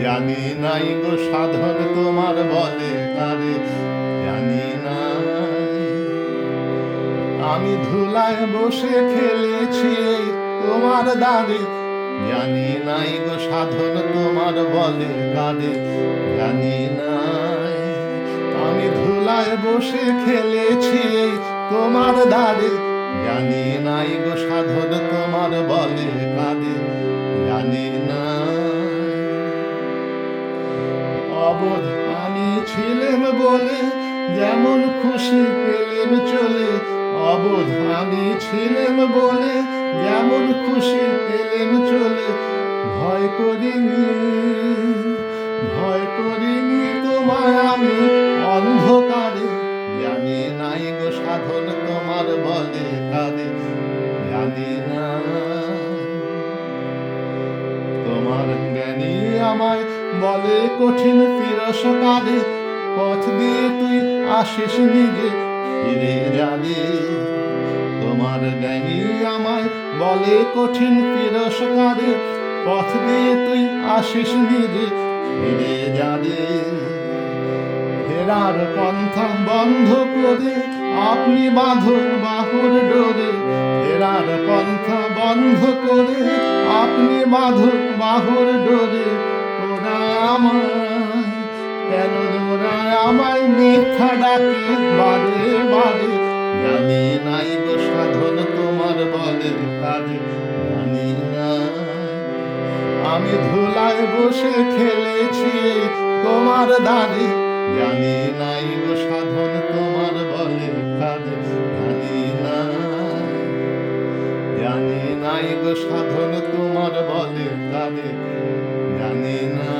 জানি নাই গো সাধন তোমার বলে কারে, জানি নাই আমি ধুলায় বসে খেলেছি তোমার দ্বারে, জানি নাই গো সাধন তোমার বলে কারে, জানি নাই আমি ধুলায় বসে খেলেছি তোমার দ্বারে, জানি নাই গো সাধন তোমার বলে কারে, জানি নাই অবোধ আমি ছিলেম বলে যেমন খুশি পেলেম চলে, অবোধ আমি ছিলেম বলে যেমন খুশি পেলেম চলে, ভয় করিনি ভয় করিনি তোমায় আমি অন্ধকারে, জানি নাই গো সাধন তোমার বলে কারে, জানি না তোমার জ্ঞানী আমায় বলে কঠিন তিরস্কারে, পথ দিয়ে তুই আসিস নিজে ফিরে যাবে, তোমার জ্ঞানী আমায় বলে কঠিন তিরস্কারে, পথ দিয়ে তুই আসিস নিজে ফিরে যাবে, ফেরার পন্থা বন্ধ করে আপনি বাঁধো বাহুর ডোরে, ফেরার পন্থা বন্ধ করে আপনি বাঁধো বাহুর ডোরে, ওরা আমায় কেন ওরা আমায় মিথ্যা ডাকে বারে বারে, জানি নাই গো সাধন তোমার বলে কারে, জানি নাই আমি ধুলায় বসে খেলেছি তোমার দ্বারে, জানি নাই গো সাধন তোমার বলে কারে, জানি নাই জানি নাই গো সাধন তোমার বলে কারে, জানি না।